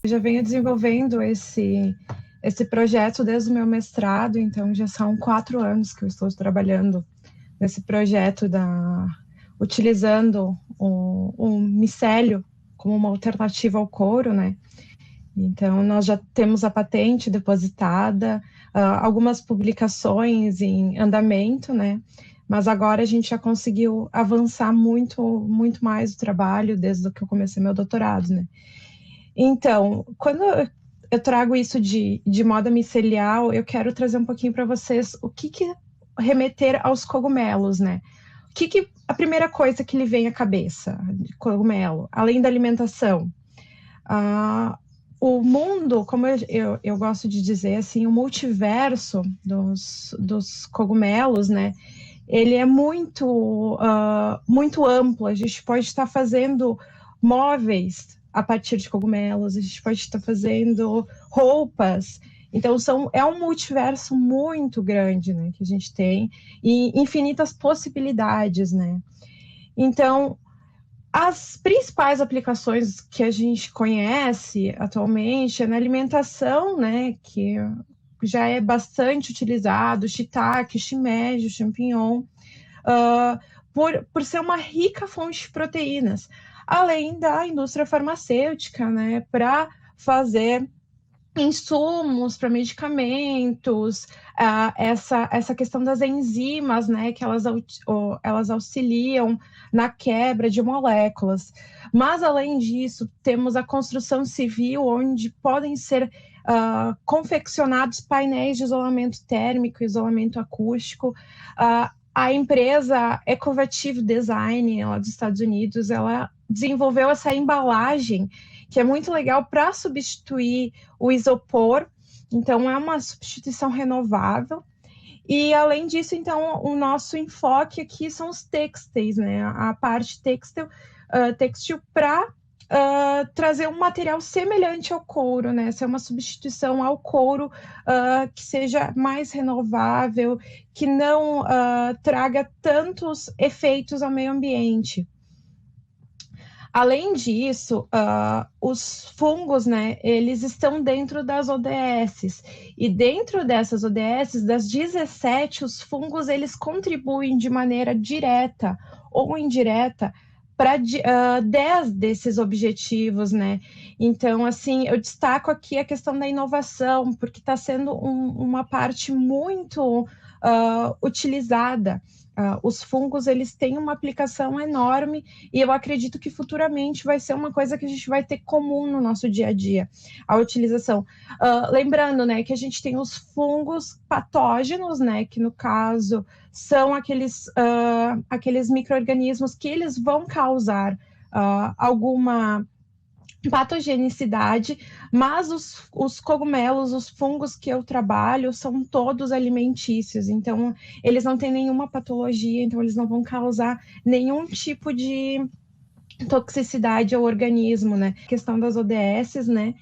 já venho desenvolvendo esse projeto desde o meu mestrado, então já são 4 anos que eu estou trabalhando nesse projeto utilizando o micélio como uma alternativa ao couro, né? Então, nós já temos a patente depositada, algumas publicações em andamento, né? Mas agora a gente já conseguiu avançar muito, muito mais o trabalho desde que eu comecei meu doutorado, né? Então, quando eu trago isso de moda micelial, eu quero trazer um pouquinho para vocês o que remeter aos cogumelos, né? A primeira coisa que lhe vem à cabeça de cogumelo, além da alimentação? O mundo, como eu gosto de dizer, assim, o multiverso dos cogumelos, né? Ele é muito amplo. A gente pode estar fazendo móveis a partir de cogumelos, a gente pode estar fazendo roupas. Então, é um multiverso muito grande, né, que a gente tem, e infinitas possibilidades, né? Então, as principais aplicações que a gente conhece atualmente é na alimentação, né, que já é bastante utilizado, shiitake, shimeji, champignon, por ser uma rica fonte de proteínas, além da indústria farmacêutica, né, para fazer insumos para medicamentos, essa questão das enzimas, né, que elas auxiliam na quebra de moléculas. Mas, além disso, temos a construção civil, onde podem ser confeccionados painéis de isolamento térmico, isolamento acústico. A empresa Ecovative Design, lá dos Estados Unidos, ela desenvolveu essa embalagem que é muito legal para substituir o isopor. Então, é uma substituição renovável. E, além disso, então, o nosso enfoque aqui são os têxteis, né? A parte têxtil para trazer um material semelhante ao couro, né? Ser uma substituição ao couro que seja mais renovável, que não traga tantos efeitos ao meio ambiente. Além disso, os fungos, né, eles estão dentro das ODS, e dentro dessas ODS, das 17, os fungos, eles contribuem de maneira direta ou indireta para 10 desses objetivos, né? Então, assim, eu destaco aqui a questão da inovação, porque está sendo uma parte muito utilizada. Os fungos, eles têm uma aplicação enorme, e eu acredito que futuramente vai ser uma coisa que a gente vai ter comum no nosso dia a dia, a utilização. Lembrando, né, que a gente tem os fungos patógenos, né, que no caso são aqueles micro-organismos que eles vão causar alguma patogenicidade, mas os cogumelos, os fungos que eu trabalho são todos alimentícios, então eles não têm nenhuma patologia, então eles não vão causar nenhum tipo de toxicidade ao organismo, né? A questão das ODS, né?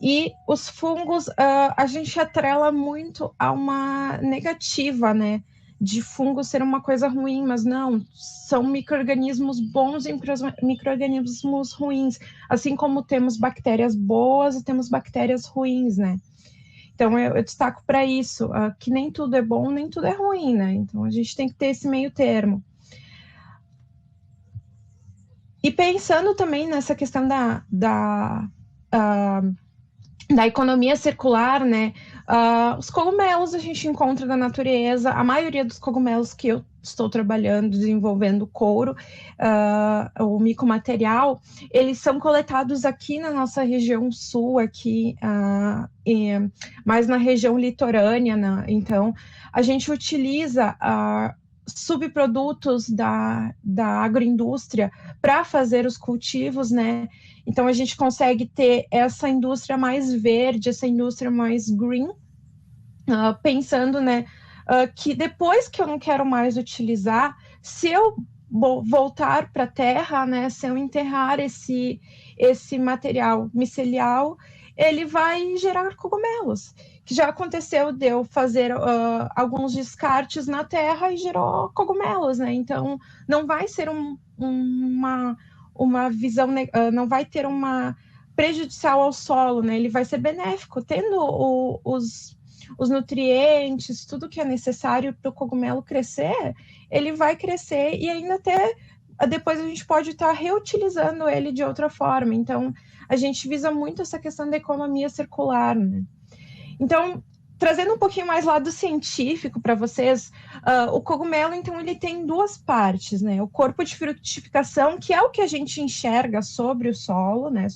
E os fungos, a gente atrela muito a uma negativa, né? De fungo ser uma coisa ruim, mas não, são micro-organismos bons e micro-organismos ruins, assim como temos bactérias boas e temos bactérias ruins, né? Então, eu destaco para isso, que nem tudo é bom, nem tudo é ruim, né? Então, a gente tem que ter esse meio termo. E pensando também nessa questão da economia circular, né? Os cogumelos a gente encontra na natureza, a maioria dos cogumelos que eu estou trabalhando, desenvolvendo couro, o micomaterial, eles são coletados aqui na nossa região sul, aqui, mais na região litorânea, né? Então, a gente utiliza subprodutos da agroindústria para fazer os cultivos, né? Então, a gente consegue ter essa indústria mais verde, essa indústria mais green, pensando, né, que depois que eu não quero mais utilizar, se eu voltar para a terra, né, se eu enterrar esse material micelial, ele vai gerar cogumelos. Que já aconteceu de eu fazer alguns descartes na terra e gerou cogumelos, né? Então, não vai ser uma visão, não vai ter uma prejudicial ao solo, né? Ele vai ser benéfico, tendo os nutrientes, tudo que é necessário para o cogumelo crescer, ele vai crescer e ainda até depois a gente pode estar reutilizando ele de outra forma. Então, a gente visa muito essa questão da economia circular, né? Então, trazendo um pouquinho mais lado científico para vocês, o cogumelo, então, ele tem duas partes, né? O corpo de frutificação, que é o que a gente enxerga sobre o solo, né?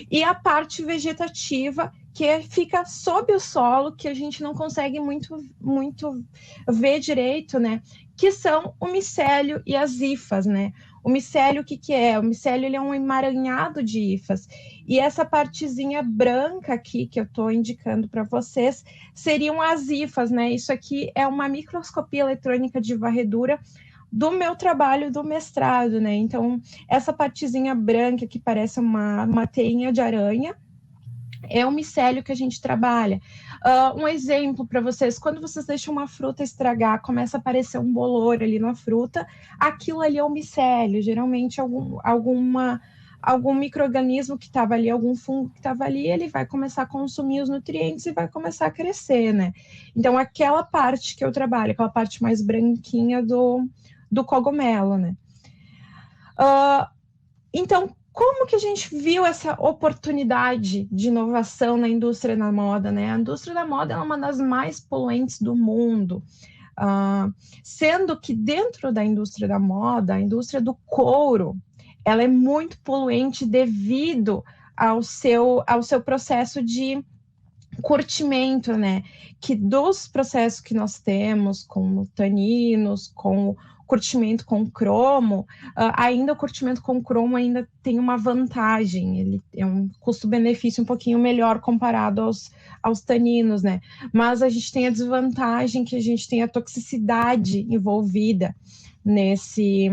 E a parte vegetativa, que fica sob o solo, que a gente não consegue muito ver direito, né? Que são o micélio e as hifas, né? O micélio, o que é? O micélio, ele é um emaranhado de hifas. E essa partezinha branca aqui, que eu estou indicando para vocês, seriam as hifas, né? Isso aqui é uma microscopia eletrônica de varredura do meu trabalho do mestrado, né? Então, essa partezinha branca que parece uma teinha de aranha é o micélio que a gente trabalha. Um exemplo para vocês, quando vocês deixam uma fruta estragar, começa a aparecer um bolor ali na fruta, aquilo ali é o micélio, geralmente algum micro-organismo que estava ali, algum fungo que estava ali, ele vai começar a consumir os nutrientes e vai começar a crescer, né? Então, aquela parte que eu trabalho, aquela parte mais branquinha do cogumelo, né? Então, como que a gente viu essa oportunidade de inovação na indústria da moda, né? A indústria da moda é uma das mais poluentes do mundo, sendo que dentro da indústria da moda, a indústria do couro, ela é muito poluente devido ao seu processo de curtimento, né? Que dos processos que nós temos com taninos, com curtimento com cromo, ainda o curtimento com cromo ainda tem uma vantagem, ele é um custo-benefício um pouquinho melhor comparado aos taninos, né? Mas a gente tem a desvantagem que a gente tem a toxicidade envolvida nesse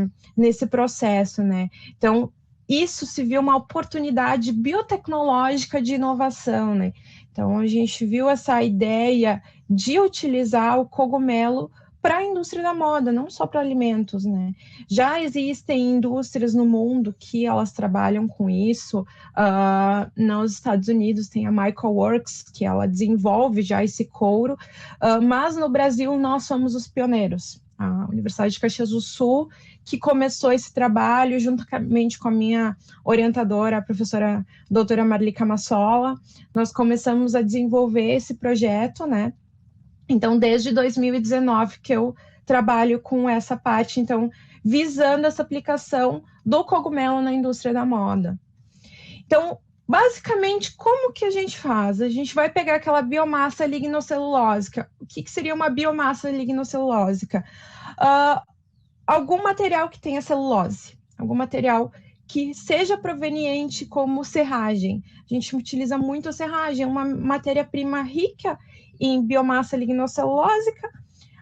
processo, né? Então, isso se viu uma oportunidade biotecnológica de inovação, né? Então, a gente viu essa ideia de utilizar o cogumelo para a indústria da moda, não só para alimentos, né? Já existem indústrias no mundo que elas trabalham com isso. Nos Estados Unidos tem a Michael Works, que ela desenvolve já esse couro, mas no Brasil nós somos os pioneiros. A Universidade de Caxias do Sul, que começou esse trabalho juntamente com a minha orientadora, a professora doutora Marli Camassola. Nós começamos a desenvolver esse projeto, né? Então, desde 2019 que eu trabalho com essa parte, então, visando essa aplicação do cogumelo na indústria da moda. Então, basicamente, como que a gente faz? A gente vai pegar aquela biomassa lignocelulósica. O que seria uma biomassa lignocelulósica? Algum material que tenha celulose, algum material que seja proveniente como serragem. A gente utiliza muito a serragem, é uma matéria-prima rica em biomassa lignocelulósica.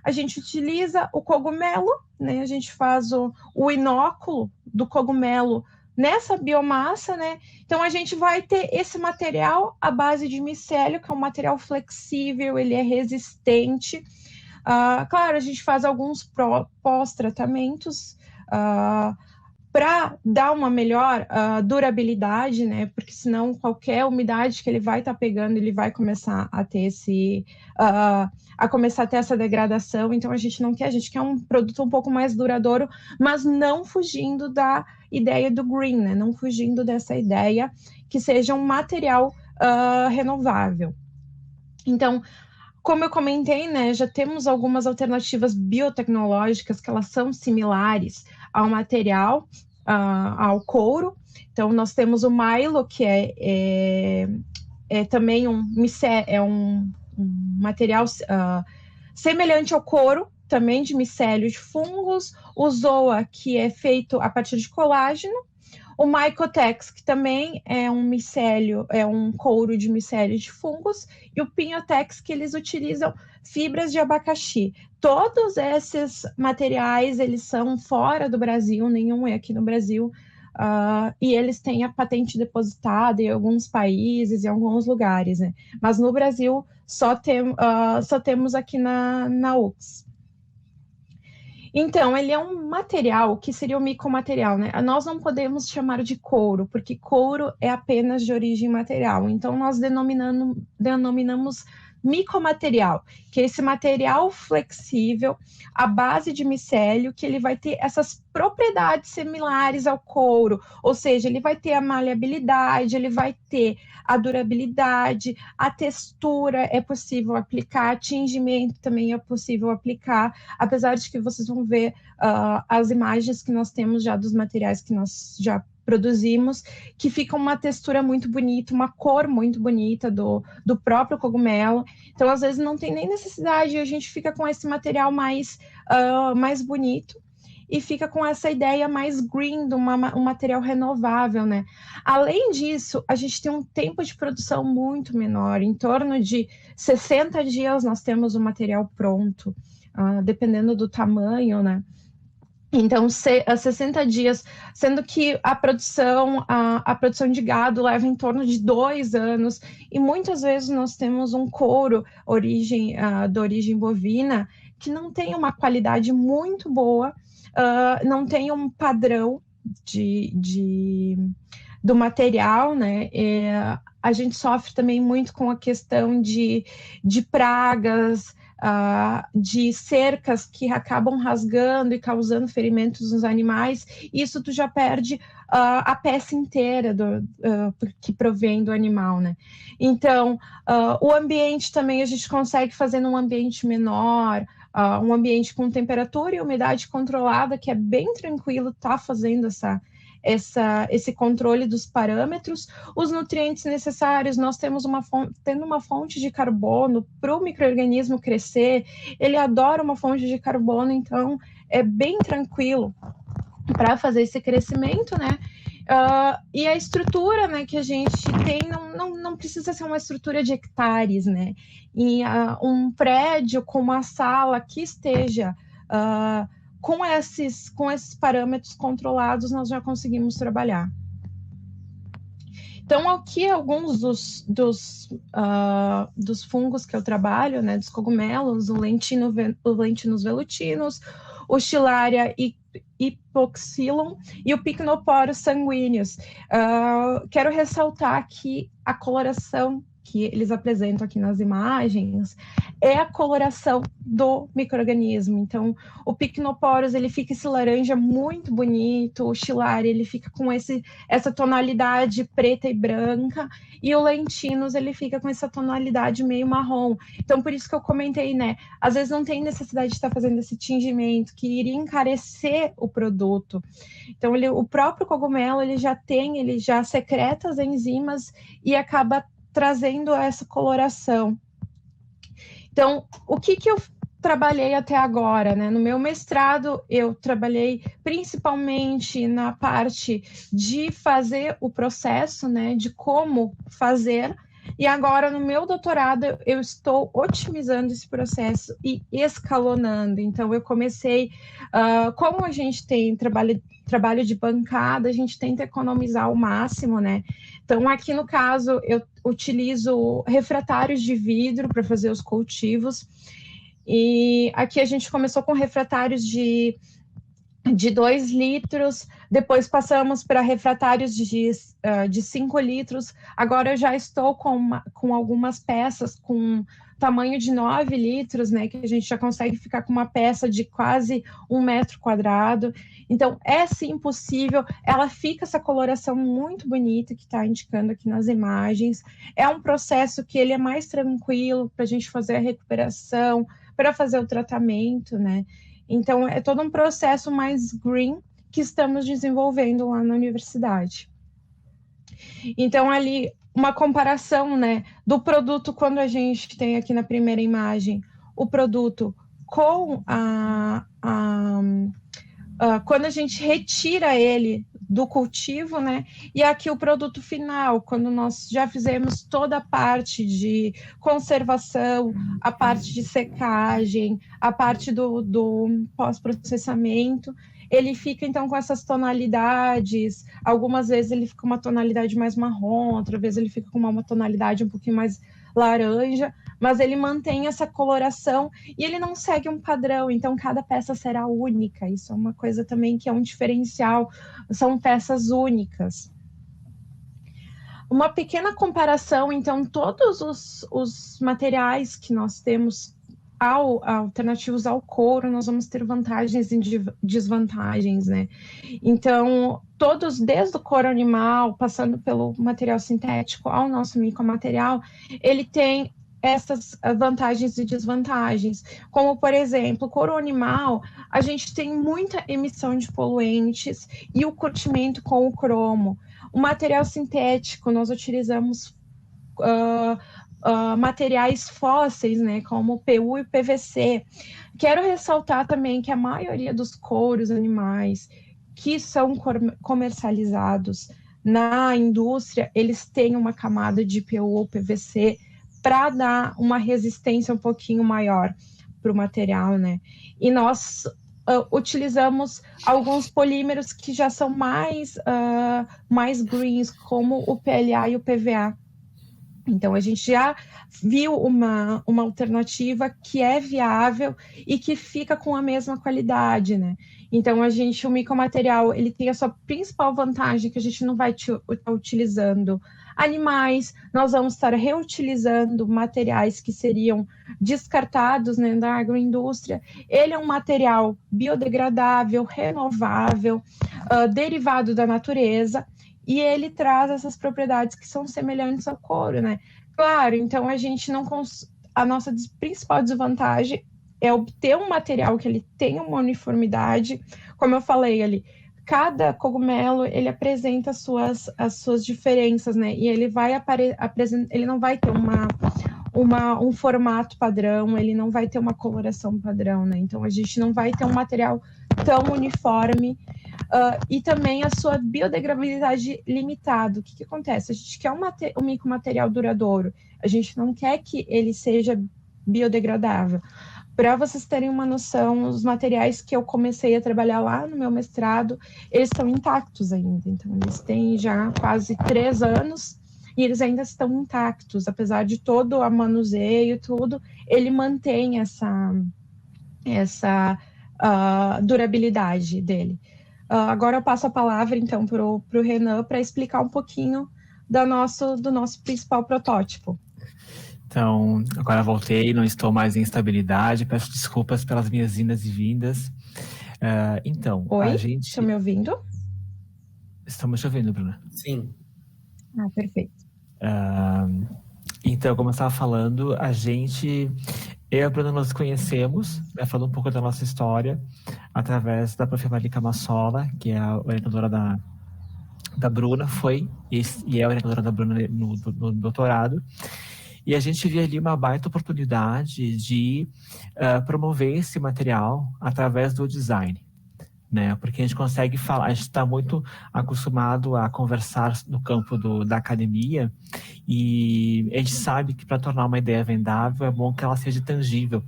A gente utiliza o cogumelo, né? A gente faz o inóculo do cogumelo nessa biomassa, né? Então, a gente vai ter esse material à base de micélio, que é um material flexível, ele é resistente. Claro, a gente faz alguns pós-tratamentos para dar uma melhor durabilidade, né? Porque senão qualquer umidade que ele vai estar pegando, ele vai começar a ter começar a ter essa degradação. Então a gente não quer, a gente quer um produto um pouco mais duradouro, mas não fugindo da ideia do green, né? Não fugindo dessa ideia que seja um material renovável. Então, como eu comentei, né, já temos algumas alternativas biotecnológicas que elas são similares ao material, ao couro. Então, nós temos o Mylo, que é também um material semelhante ao couro, também de micélio de fungos. O Zoa, que é feito a partir de colágeno. O Mycotex, que também é um micélio, é um couro de micélio de fungos, e o Pinhotex, que eles utilizam fibras de abacaxi. Todos esses materiais, eles são fora do Brasil, nenhum é aqui no Brasil, e eles têm a patente depositada em alguns países, em alguns lugares, né? Mas no Brasil só temos aqui na UFS. Então, ele é um material que seria o micomaterial, né? Nós não podemos chamar de couro, porque couro é apenas de origem material. Então, nós denominamos micomaterial, que é esse material flexível, à base de micélio, que ele vai ter essas propriedades similares ao couro, ou seja, ele vai ter a maleabilidade, ele vai ter a durabilidade, a textura é possível aplicar, tingimento também é possível aplicar, apesar de que vocês vão ver as imagens que nós temos já dos materiais que nós já produzimos, que fica uma textura muito bonita, uma cor muito bonita do próprio cogumelo. Então, às vezes, não tem nem necessidade, a gente fica com esse material mais bonito e fica com essa ideia mais green, de um material renovável, né? Além disso, a gente tem um tempo de produção muito menor, em torno de 60 dias nós temos o material pronto, dependendo do tamanho, né? Então, 60 dias, sendo que a produção de gado leva em torno de 2 anos, e muitas vezes nós temos um couro de origem bovina que não tem uma qualidade muito boa, não tem um padrão do material, né? A gente sofre também muito com a questão de pragas, de cercas que acabam rasgando e causando ferimentos nos animais, isso tu já perde a peça inteira que provém do animal, né? Então, o ambiente também a gente consegue fazer num ambiente menor, um ambiente com temperatura e umidade controlada, que é bem tranquilo estar fazendo esse controle dos parâmetros, os nutrientes necessários, nós temos tendo uma fonte de carbono para o micro-organismo crescer, ele adora uma fonte de carbono, então é bem tranquilo para fazer esse crescimento, né? E a estrutura, né, que a gente tem não precisa ser uma estrutura de hectares, né? E um prédio com uma sala que esteja com esses parâmetros controlados, nós já conseguimos trabalhar. Então, aqui alguns dos fungos que eu trabalho, né, dos cogumelos, o Lentinus velutinus, o Stillaria hypoxylum e o Pycnoporus sanguíneos. Quero ressaltar aqui a coloração que eles apresentam aqui nas imagens é a coloração do micro-organismo. Então, o Pycnoporus, ele fica esse laranja muito bonito, o Stillaria, ele fica com essa tonalidade preta e branca, e o Lentinus, ele fica com essa tonalidade meio marrom. Então, por isso que eu comentei, né? Às vezes não tem necessidade de estar fazendo esse tingimento, que iria encarecer o produto. Então, o próprio cogumelo, ele já secreta as enzimas e acaba trazendo essa coloração. Então, o que eu trabalhei até agora, né? No meu mestrado, eu trabalhei principalmente na parte de fazer o processo, né? De como fazer. E agora, no meu doutorado, eu estou otimizando esse processo e escalonando. Então, eu comecei, como a gente tem trabalho de bancada, a gente tenta economizar ao máximo, né? Então, aqui no caso, eu utilizo refratários de vidro para fazer os cultivos. E aqui a gente começou com refratários de 2 litros, depois passamos para refratários de 5 litros. Agora eu já estou com algumas peças com tamanho de 9 litros, né? Que a gente já consegue ficar com uma peça de quase 1 metro quadrado. Então, é sim possível. Ela fica essa coloração muito bonita que está indicando aqui nas imagens. É um processo que ele é mais tranquilo para a gente fazer a recuperação, para fazer o tratamento, né? Então, é todo um processo mais green que estamos desenvolvendo lá na universidade. Então, ali, uma comparação, né, do produto, quando a gente tem aqui na primeira imagem, o produto com quando a gente retira ele do cultivo, né? E aqui o produto final, quando nós já fizemos toda a parte de conservação, a parte de secagem, a parte do pós-processamento, ele fica então com essas tonalidades. Algumas vezes ele fica uma tonalidade mais marrom, outra vez ele fica com uma tonalidade um pouquinho mais laranja, mas ele mantém essa coloração e ele não segue um padrão, então cada peça será única. Isso é uma coisa também que é um diferencial, são peças únicas. Uma pequena comparação, então, todos os materiais que nós temos alternativos ao couro, nós vamos ter vantagens e desvantagens, né? Então, todos, desde o couro animal, passando pelo material sintético ao nosso micomaterial, ele tem essas vantagens e desvantagens. Como, por exemplo, o couro animal, a gente tem muita emissão de poluentes e o curtimento com o cromo. O material sintético, nós utilizamos materiais fósseis, né, como o PU e o PVC. Quero ressaltar também que a maioria dos couros animais que são comercializados na indústria, eles têm uma camada de PU ou PVC para dar uma resistência um pouquinho maior para o material, né? E nós utilizamos alguns polímeros que já são mais greens, como o PLA e o PVA. Então, a gente já viu uma alternativa que é viável e que fica com a mesma qualidade, né? Então, o micomaterial, ele tem a sua principal vantagem, que a gente não vai estar utilizando animais, nós vamos estar reutilizando materiais que seriam descartados, né, da agroindústria. Ele é um material biodegradável, renovável, derivado da natureza, e ele traz essas propriedades que são semelhantes ao couro, né? Claro, então a gente não a nossa principal desvantagem é obter um material que ele tenha uma uniformidade, como eu falei ali, cada cogumelo ele apresenta as suas diferenças, né? E ele vai ele não vai ter um formato padrão, ele não vai ter uma coloração padrão, né? Então a gente não vai ter um material tão uniforme. E também a sua biodegradabilidade limitada. O que acontece? A gente quer um micomaterial duradouro, a gente não quer que ele seja biodegradável. Para vocês terem uma noção, os materiais que eu comecei a trabalhar lá no meu mestrado, eles estão intactos ainda. Então, eles têm já quase 3 anos e eles ainda estão intactos, apesar de todo o manuseio e tudo, ele mantém essa durabilidade dele. Agora eu passo a palavra, então, para o Renan para explicar um pouquinho do nosso principal protótipo. Então, agora voltei, não estou mais em estabilidade, peço desculpas pelas minhas indas e vindas. Então, Oi, a gente... estão me ouvindo? Estamos te ouvindo, Bruna. Sim. Perfeito. Então, como eu estava falando, eu e a Bruna nos conhecemos, né, falando um pouco da nossa história, através da Prof. Marli Camassola, que é a orientadora da Bruna, e é a orientadora da Bruna no doutorado. E a gente via ali uma baita oportunidade de promover esse material através do design, né? Porque a gente consegue falar, a gente está muito acostumado a conversar no campo da academia, e a gente sabe que para tornar uma ideia vendável é bom que ela seja tangível,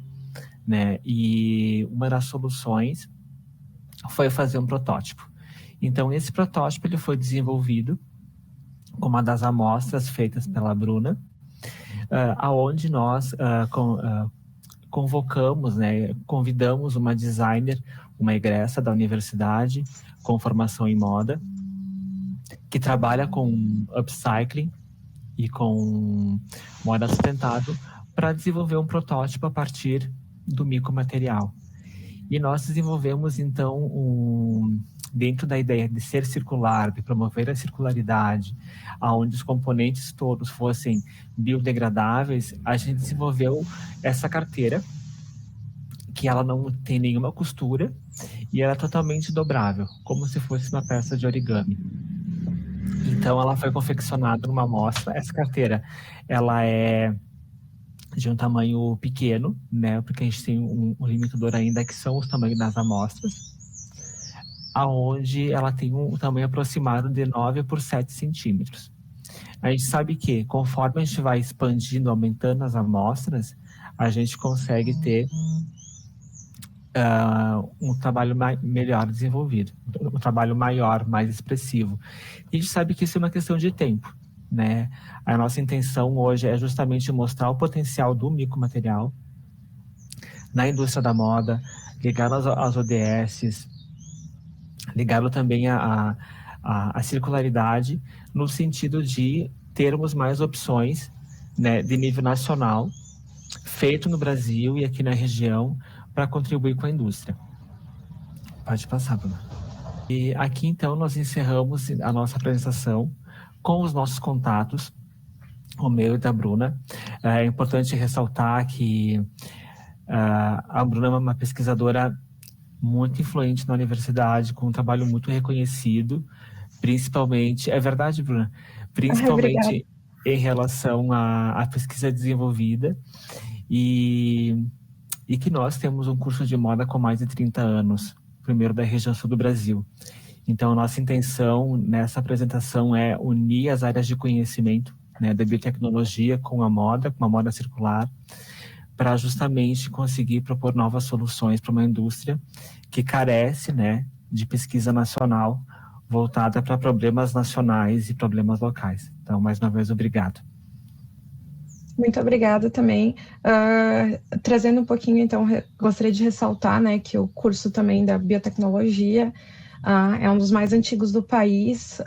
né? E uma das soluções foi fazer um protótipo. Então, esse protótipo ele foi desenvolvido com uma das amostras feitas pela Bruna, aonde nós convocamos, né, convidamos uma designer, uma egressa da universidade com formação em moda, que trabalha com upcycling e com moda sustentável, para desenvolver um protótipo a partir do micomaterial. E nós desenvolvemos, então, dentro da ideia de ser circular, de promover a circularidade, onde os componentes todos fossem biodegradáveis, a gente desenvolveu essa carteira, que ela não tem nenhuma costura e ela é totalmente dobrável, como se fosse uma peça de origami. Então, ela foi confeccionada numa amostra. Essa carteira, ela é de um tamanho pequeno, né? Porque a gente tem um limitador ainda, que são os tamanhos das amostras, aonde ela tem um tamanho aproximado de 9 por 7 centímetros. A gente sabe que, conforme a gente vai expandindo, aumentando as amostras, a gente consegue ter um trabalho melhor desenvolvido, um trabalho maior, mais expressivo. E a gente sabe que isso é uma questão de tempo, né? A nossa intenção hoje é justamente mostrar o potencial do micromaterial na indústria da moda, ligado às ODS, ligado também à circularidade, no sentido de termos mais opções, né, de nível nacional, feito no Brasil e aqui na região, para contribuir com a indústria. Pode passar, Bruna. E aqui, então, nós encerramos a nossa apresentação com os nossos contatos, o meu e da Bruna. É importante ressaltar que a Bruna é uma pesquisadora muito influente na universidade, com um trabalho muito reconhecido, principalmente... É verdade, Bruna? Principalmente em relação à pesquisa desenvolvida, e que nós temos um curso de moda com mais de 30 anos, primeiro da região sul do Brasil. Então, a nossa intenção nessa apresentação é unir as áreas de conhecimento, né, da biotecnologia com a moda circular, para justamente conseguir propor novas soluções para uma indústria que carece, né, de pesquisa nacional voltada para problemas nacionais e problemas locais. Então, mais uma vez, obrigado. Muito obrigada também. Trazendo um pouquinho, então, gostaria de ressaltar, né, que o curso também da biotecnologia é um dos mais antigos do país.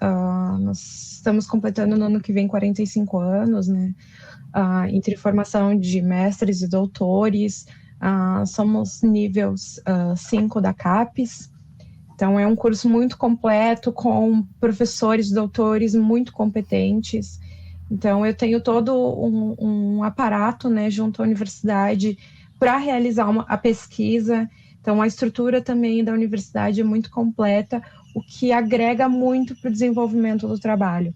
Nós estamos completando no ano que vem 45 anos, né, entre formação de mestres e doutores. Somos nível 5 da CAPES. Então, é um curso muito completo, com professores, doutores muito competentes. Então, eu tenho todo um aparato, né, junto à universidade para realizar a pesquisa. Então, a estrutura também da universidade é muito completa, o que agrega muito para o desenvolvimento do trabalho.